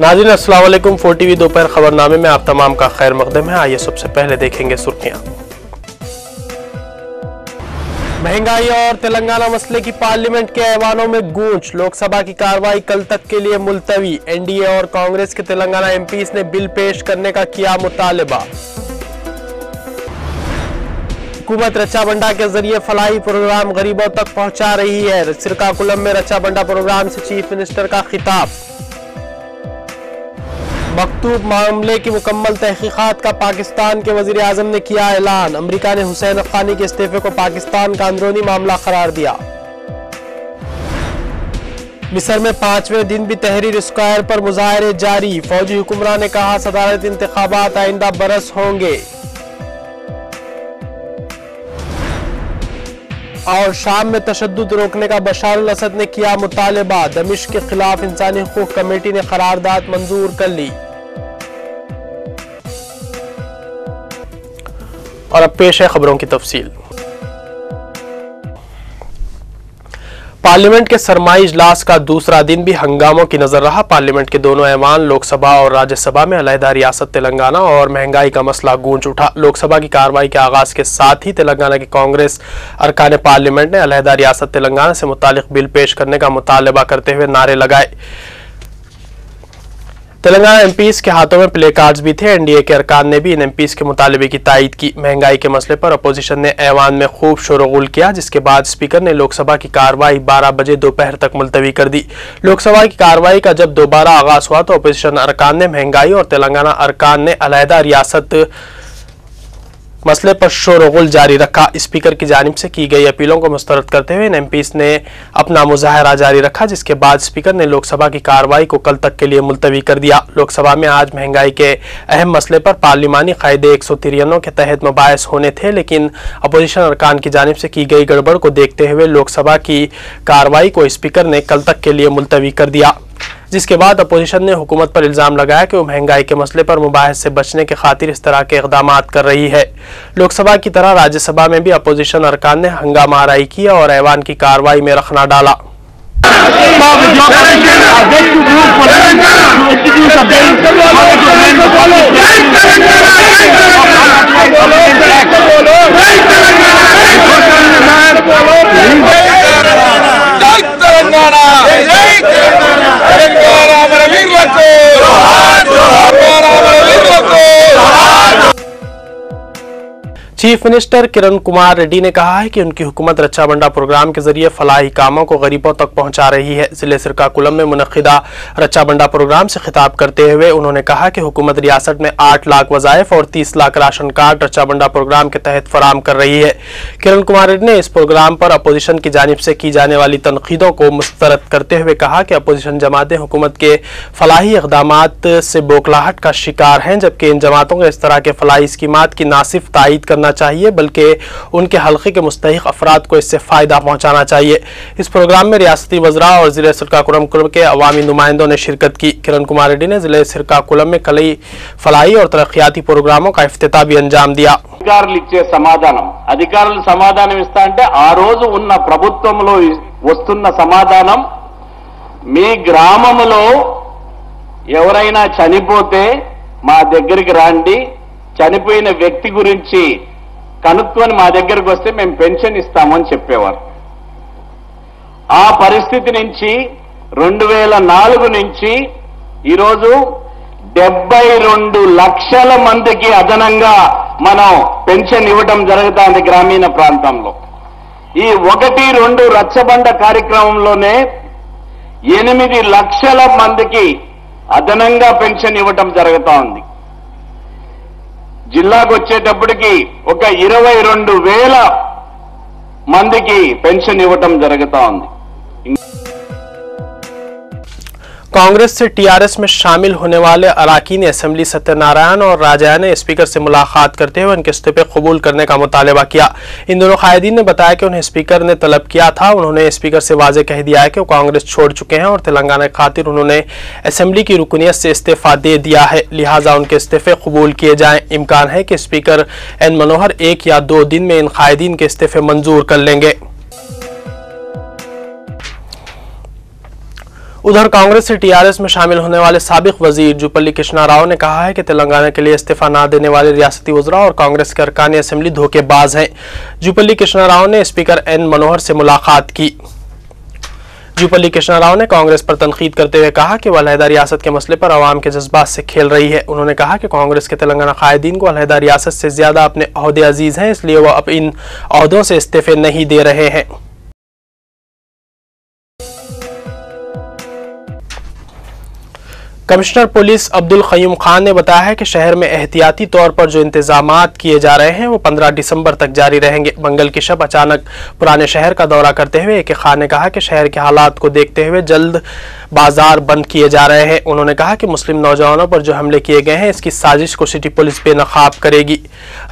नाज़रीन अस्सलाम वालेकुम। 4TV दोपहर खबरनामे में आप तमाम का खैर मकदम है। आइए सबसे पहले देखेंगे सुर्खियां। महंगाई और तेलंगाना मसले की पार्लियामेंट के ऐवानों में गूंज। लोकसभा की कार्रवाई कल तक के लिए मुलतवी। एनडीए और कांग्रेस के तेलंगाना एमपीज ने बिल पेश करने का किया मुतालबा। हुकूमत रचा बंडा के जरिए फलाही प्रोग्राम गरीबों तक पहुंचा रही है। श्रीकाकुलम में रचा बंडा प्रोग्राम से चीफ मिनिस्टर का खिताब। मकतूब मामले की मुकम्मल तहकीकात का पाकिस्तान के वजीर आजम ने किया ऐलान। अमेरिका ने हुसैन अफगानी के इस्तीफे को पाकिस्तान का अंदरूनी मामला करार दिया। मिस्र में 5वें दिन भी तहरीर स्क्वायर पर मुजाहरे जारी। फौजी हुक्मरान ने कहा सदारती इंतखाबात आइंदा बरस होंगे। और शाम में तशद्दुद रोकने का बशार अल असद ने किया मुतालबा। दमिश्क के खिलाफ इंसानी हुकूक कमेटी ने करारदाद मंजूर कर ली। और अब पेश है खबरों की तफसील। पार्लियामेंट के सरमाई इजलास का दूसरा दिन भी हंगामों की नजर रहा। पार्लियामेंट के दोनों ऐवान लोकसभा और राज्यसभा में अलहदा रियासत तेलंगाना और महंगाई का मसला गूंज उठा। लोकसभा की कार्रवाई के आगाज के साथ ही तेलंगाना की कांग्रेस अरकान पार्लियामेंट ने अलहदा रियासत तेलंगाना से मुतालिक बिल पेश करने का मुतालबा करते हुए नारे लगाए। तेलंगाना एमपीज के हाथों में प्ले कार्ड्स भी थे। एनडीए के अरकान ने भी इन एमपीज के मुतालबे की तायद की। महंगाई के मसले पर अपोजिशन ने ऐवान में खूब शोरगुल किया, जिसके बाद स्पीकर ने लोकसभा की कार्रवाई 12 बजे दोपहर तक मुलतवी कर दी। लोकसभा की कार्रवाई का जब दोबारा आगाज हुआ तो अपोजिशन अरकान ने महंगाई और तेलंगाना अरकान ने अलहदा रियासत मसले पर शोरगुल जारी रखा। स्पीकर की जानिब से की गई अपीलों को मुस्तरद करते हुए इन एमपीज ने अपना मुजाहरा जारी रखा, जिसके बाद स्पीकर ने लोकसभा की कार्रवाई को कल तक के लिए मुलतवी कर दिया। लोकसभा में आज महंगाई के अहम मसले पर पार्लिमानी कायदे 193 के तहत मुबाहिस होने थे, लेकिन अपोजिशन अरकान की जानिब से की गई गड़बड़ को देखते हुए लोकसभा की कार्रवाई को स्पीकर ने कल तक के लिए मुलतवी कर दिया, जिसके बाद अपोजिशन ने हुकूमत पर इल्जाम लगाया कि वो महंगाई के मसले पर मुबाहिस से बचने के खातिर इस तरह के इक़दामात कर रही है। लोकसभा की तरह राज्यसभा में भी अपोजिशन अरकान ने हंगामा आराई किया और ऐवान की कार्रवाई में रखना डाला। चीफ मिनिस्टर किरण कुमार रेड्डी ने कहा है कि उनकी हुकूमत रचा बंडा प्रोग्राम के जरिए फलाही कामों को गरीबों तक पहुंचा रही है। जिले श्रीकाकुलम में मुनक्किदा रचा बंडा प्रोग्राम से खिताब करते हुए उन्होंने कहा कि हुकूमत रियासत में 8 लाख वज़ाइफ और 30 लाख राशन कार्ड रचा बंडा प्रोग्राम के तहत फराम कर रही है। किरण कुमार रेड्डी ने इस प्रोग्राम पर अपोजिशन की जानिब से की जाने वाली तनकीदों को मुस्तरद करते हुए कहा कि अपोजिशन जमातें हुकूमत के फलाही इक़दामात से बौखलाहट का शिकार हैं, जबकि इन जमातों को इस तरह के फलाही स्कीमात की ना सिर्फ तायीद करना चाहिए बल्कि उनके हल्के के मुस्तहिक अफराद को इससे फायदा पहुंचाना चाहिए। इस प्रोग्राम में रियासती वज़रा और जिले श्रीकाकुलम के अवामी नुमाइंदों ने शिरकत की। किरण कुमार रेड्डी ने जिले श्रीकाकुलम में कई फलाही और तरक्याती प्रोग्रामों का इफ्तिताह भी अंजाम दिया। అధికారులు సమాధానం ఇస్తా అంటే ఆ రోజు ఉన్న ప్రభుత్వంలో వస్తున్న సమాధానం మీ గ్రామంలో ఎవరైనా చనిపోతే మా దగ్గరికి రండి, చనిపోయిన వ్యక్తి గురించి కనుక్కొని మా దగ్గరికి వస్తే మేము పెన్షన్ ఇస్తామని చెప్పేవారు. ఆ పరిస్థితి నుంచి 2004 నుంచి ఈరోజు 72 లక్షల మందికి అదనంగా మనం పెన్షన్ ఇవ్వడం జరుగుతుంది గ్రామీణ ప్రాంతంలో. ఈ 1-2 రచ్చబండ కార్యక్రమంలోనే 8 లక్షల మందికి అదనంగా పెన్షన్ ఇవ్వడం జరుగుతా ఉంది. జిల్లాకు వచ్చేటప్పటికి ఒక 22,000 మందికి పెన్షన్ ఇవ్వడం జరుగుతా ఉంది. कांग्रेस से टीआरएस में शामिल होने वाले अराकीन असेंबली सत्यनारायण और राजा ने स्पीकर से मुलाकात करते हुए उनके इस्तीफे कबूल करने का मुतालबा किया। इन दोनों कायदीन ने बताया कि उन्हें स्पीकर ने तलब किया था। उन्होंने स्पीकर से वाजे कह दिया है कि वो कांग्रेस छोड़ चुके हैं और तेलंगाना की खातिर उन्होंने असेंबली की रुकनियत से इस्तीफा दे दिया है, लिहाजा उनके इस्तीफे कबूल किए जाएं। इम्कान है कि स्पीकर एन मनोहर 1 या 2 दिन में इन कायदीन के इस्तीफे मंजूर कर लेंगे। उधर कांग्रेस से टीआरएस में शामिल होने वाले साबिक वजीर जुपल्ली कृष्णा राव ने कहा है कि तेलंगाना के लिए इस्तीफा न देने वाले रियासती वज़रा और कांग्रेस के अरकान असेंबली धोखेबाज हैं। जुपल्ली कृष्णा राव ने स्पीकर एन मनोहर से मुलाकात की। जुपल्ली कृष्णा राव ने कांग्रेस पर तनकीद करते हुए कहा कि वह अलहदा रियासत के मसले पर अवाम के जज्बात से खेल रही है। उन्होंने कहा कि कांग्रेस के तेलंगाना कायदीन को अलहदा रियासत से ज्यादा अपने ओहदे अजीज हैं, इसलिए वह अब इन ओहदों से इस्तीफे नहीं दे रहे हैं। कमिश्नर पुलिस अब्दुल क़य्यूम खान ने बताया है कि शहर में एहतियाती तौर पर जो इंतजामात किए जा रहे हैं वो 15 दिसंबर तक जारी रहेंगे। मंगल की शब अचानक पुराने शहर का दौरा करते हुए ए.के. खान ने कहा कि शहर के हालात को देखते हुए जल्द बाजार बंद किए जा रहे हैं। उन्होंने कहा कि मुस्लिम नौजवानों पर जो हमले किए गए हैं इसकी साजिश को सिटी पुलिस बेनकाब करेगी।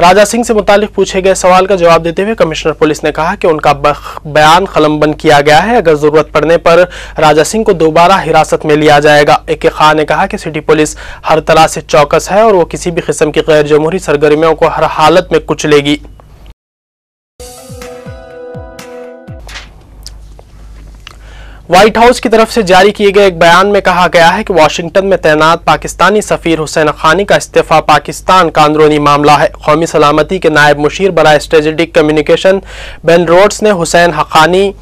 राजा सिंह से मुतालिक पूछे गए सवाल का जवाब देते हुए कमिश्नर पुलिस ने कहा कि उनका बयान कलमबंद किया गया है। अगर जरूरत पड़ने पर राजा सिंह को दोबारा हिरासत में लिया जाएगा। ए.के. खान ने कहा कि सिटी पुलिस हर तरह से चौकस है और वो किसी भी किस्म की गैर जमहूरी सरगर्मियों को हर हालत में कुचलेगी। व्हाइट हाउस की तरफ से जारी किए गए एक बयान में कहा गया है कि वाशिंगटन में तैनात पाकिस्तानी सफीर हुसैन हक्कानी का इस्तीफा पाकिस्तान का अंदरूनी मामला है। कौमी सलामती के नायब मुशीर बराए स्ट्रेटेजिक कम्युनिकेशन बेन रोड्स ने हुसैन हक्कानी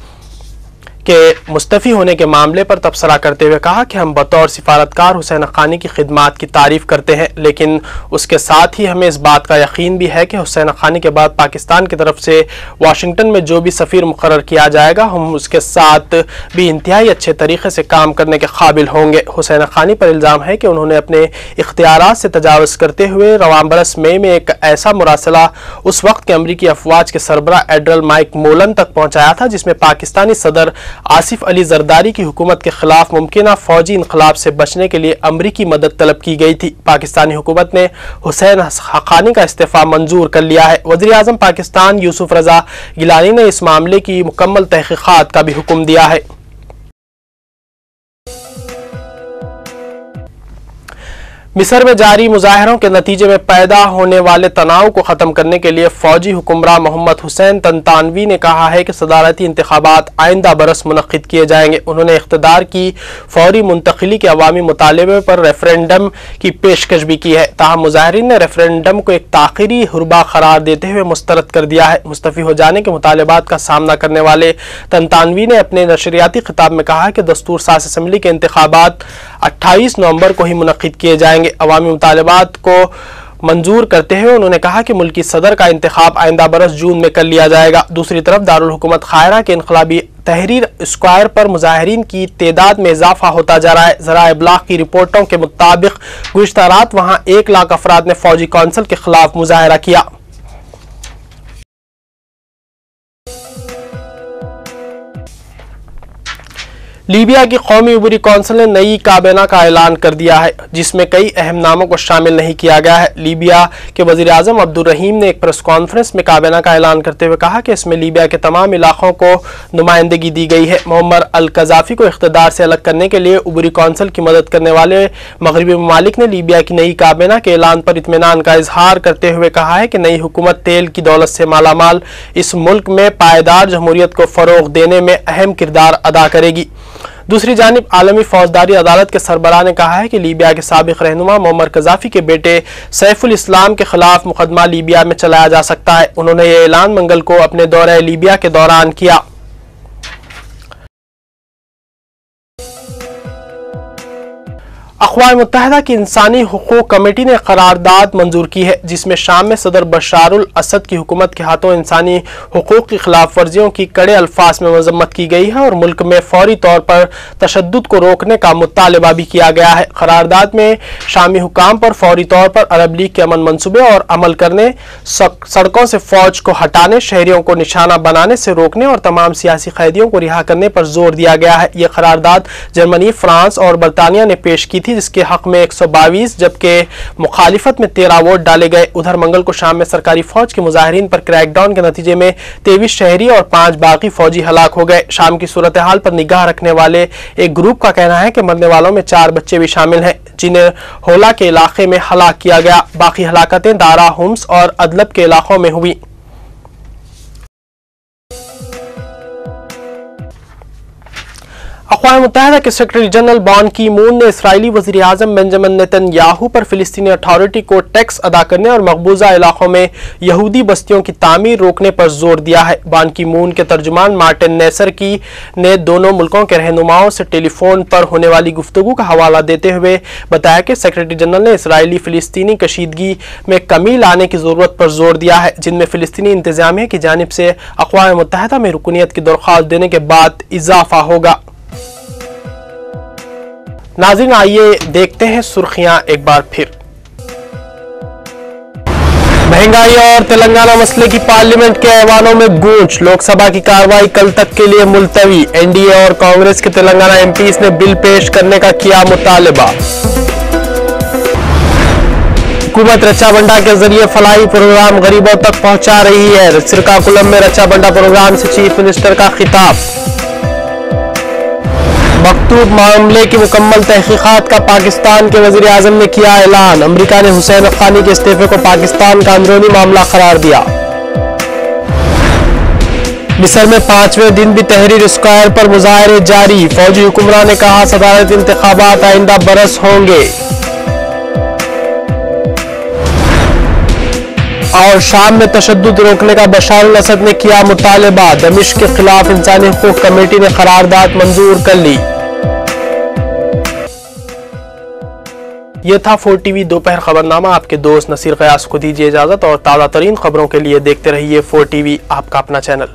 के मुस्तफ़ी होने के मामले पर तबसरा करते हुए कहा कि हम बतौर सिफारतकार हुसैन हक्कानी की खिदमात की तारीफ करते हैं, लेकिन उसके साथ ही हमें इस बात का यकीन भी है कि हुसैन हक्कानी के बाद पाकिस्तान की तरफ से वाशिंगटन में जो भी सफ़ीर मुकर्रर किया जाएगा हम उसके साथ भी इंतहाई अच्छे तरीके से काम करने के काबिल होंगे। हुसैन हक्कानी पर इल्ज़ाम है कि उन्होंने अपने इख्तियारात से तजावज़ करते हुए रवां बरस मई में एक ऐसा मुरासला उस वक्त के अमरीकी अफवाज के सरबरा एडरल माइक मोलन तक पहुँचाया था जिसमें पाकिस्तानी सदर आसिफ अली जरदारी की हुकूमत के खिलाफ मुमकिना फौजी इनकलाब से बचने के लिए अमरीकी मदद तलब की गई थी। पाकिस्तानी हुकूमत ने हुसैन हक्कानी का इस्तीफा मंजूर कर लिया है। वज़ीर आज़म पाकिस्तान यूसुफ रजा गिलानी ने इस मामले की मुकम्मल तहकीकात का भी हुक्म दिया है। मिस्र में जारी मुजाहरों के नतीजे में पैदा होने वाले तनाव को ख़त्म करने के लिए फ़ौजी हुक्मरान मोहम्मद हुसैन तंतानवी ने कहा है कि सदारती इंतखाबात आइंदा बरस मुनक़्क़िद किए जाएंगे। उन्होंने इख्तिदार की फौरी मुंतकिली के अवामी मुतालबे पर रेफरेंडम की पेशकश भी की है। ताहम मुजाहरीन ने रेफरेंडम को एक ताख़ीरी हुरबा करार देते हुए मुस्तरद कर दिया है। मुस्तफ़ी हो जाने के मुतालबात का सामना करने वाले तंतानवी ने अपने नशरियाती खिताब में कहा कि दस्तूर साज असम्बली के इंतखाबात 28 नवंबर को ही मुनक़्क़िद किए जाएंगे। अवामी मुतालबात को मंजूर करते हुए उन्होंने कहा कि मुल्की सदर का इंतखाब आइंदा बरस जून में कर लिया जाएगा। दूसरी तरफ दारुल हुकूमत कायरा के इनकलाबी तहरीर स्क्वायर पर मुजाहिरीन की तादाद में इजाफा होता जा रहा है। ज़राए इब्लाग की रिपोर्टों के मुताबिक गुज़िश्ता रात वहां 1 लाख अफराद ने फौजी कौंसिल के खिलाफ मुजाहरा किया। लीबिया की कौमी उबरी कौंसिल ने नई काबीना का ऐलान कर दिया है जिसमें कई अहम नामों को शामिल नहीं किया गया है। लीबिया के वज़ीर आज़म अब्दुल रहीम ने एक प्रेस कॉन्फ्रेंस में काबीना का ऐलान करते हुए कहा कि इसमें लीबिया के तमाम इलाकों को नुमाइंदगी दी गई है। मोअम्मर अल कज़ाफ़ी को इख्तिदार से अलग करने के लिए उबरी कौंसिल की मदद करने वाले मगरबी ममालिक ने लीबिया की नई काबीना के ऐलान पर इत्मीनान का इजहार करते हुए कहा है कि नई हुकूमत तेल की दौलत से मालामाल इस मुल्क में पायदार जमहूरियत को फ़रोग़ देने में अहम किरदार अदा करेगी। दूसरी जानिब आलमी फौजदारी अदालत के सरबराह ने कहा है कि लीबिया के साबिक रहनुमा मोअम्मर कज़ाफ़ी के बेटे सैफुल इस्लाम के खिलाफ मुकदमा लीबिया में चलाया जा सकता है। उन्होंने यह ऐलान मंगल को अपने दौरे लीबिया के दौरान किया। अक़वाम मुत्तहिदा की इंसानी हुकूक कमेटी ने करारदाद मंजूर की है जिसमें शाम में सदर बशारुल असद की हुकूमत के हाथों इंसानी हुकूक की खिलाफ वर्जियों की कड़े अल्फाज में मजम्मत की गई है और मुल्क में फौरी तौर पर तशद्दुद को रोकने का मुतालबा भी किया गया है। करारदाद में शामी हुकाम पर फौरी तौर पर अरब लीग के अमन मनसूबे और अमल करने, सड़कों से फौज को हटाने, शहरियों को निशाना बनाने से रोकने और तमाम सियासी कैदियों को रिहा करने पर जोर दिया गया है। यह करारदाद जर्मनी, फ्रांस और बरतानिया ने पेश की थी जिसके हक में 122 जबकि मुखालिफत में 13 वोट डाले गए। उधर मंगल को शाम में सरकारी फौज के मुजाहिरीन पर क्रैकडाउन के नतीजे में 23 शहरी और 5 बाकी फौजी हलाक हो गए। शाम की सूरत हाल पर निगाह रखने वाले एक ग्रुप का कहना है कि मरने वालों में 4 बच्चे भी शामिल हैं जिन्हें होला के इलाके में हलाक किया गया। बाकी हलाकतें दारा, हुम्स और अदलब के इलाकों में हुई। अक़वाम मुत्तहिदा के सेक्रेटरी जनरल बान की मून ने इसराइली वज़ीर आज़म बेंजामिन नेतन्याहू पर फ़िलिस्तीनी अथॉरिटी को टैक्स अदा करने और मकबूजा इलाकों में यहूदी बस्तियों की तामीर रोकने पर जोर दिया है। बान की मून के तर्जुमान मार्टिन नेसर की ने दोनों मुल्कों के रहनुमाओं से टेलीफोन पर होने वाली गुफ्तगू का हवाला देते हुए बताया कि सेक्रेटरी जनरल ने इसराइली फ़िलिस्तीनी कशीदगी में कमी लाने की ज़रूरत पर जोर दिया है, जिनमें फ़िलिस्तीनी इंतज़ामिया की जानिब से अक़वाम मुत्तहिदा में रुकनियत की दरख्वास्त देने के बाद इजाफा होगा। नाज़रीन, आइए देखते हैं सुर्खियां एक बार फिर। महंगाई और तेलंगाना मसले की पार्लियामेंट के ऐवानों में गूंज, लोकसभा की कार्रवाई कल तक के लिए मुलतवी। एनडीए और कांग्रेस के तेलंगाना एमपीज ने बिल पेश करने का किया मुतालबा। हुकूमत रचा बंडा के जरिए फलाही प्रोग्राम गरीबों तक पहुंचा रही है। श्रीकाकुलम में रचा बंडा प्रोग्राम से चीफ मिनिस्टर का खिताब। मकतूब मामले की मुकम्मल तहकीकात का पाकिस्तान के वजीर आजम ने किया ऐलान। अमेरिका ने हुसैन अफगानी के इस्तीफे को पाकिस्तान का अंदरूनी मामला करार दिया। मिस्र में 5वें दिन भी तहरीर स्क्वायर पर मुजाहरे जारी। फौजी हुक्मरान ने कहा सदारती इंतखाबात आइंदा बरस होंगे। और शाम में तशद्दुद रोकने का बशार अल असद ने किया मुतालबा। दमिश्क के खिलाफ इंसानी हुकूक कमेटी ने करारदाद मंजूर कर ली। यह था 4TV दोपहर खबरनामा। आपके दोस्त नसीर गयास को दीजिए इजाजत और ताज़ा तरीन खबरों के लिए देखते रहिए 4TV, आपका अपना चैनल।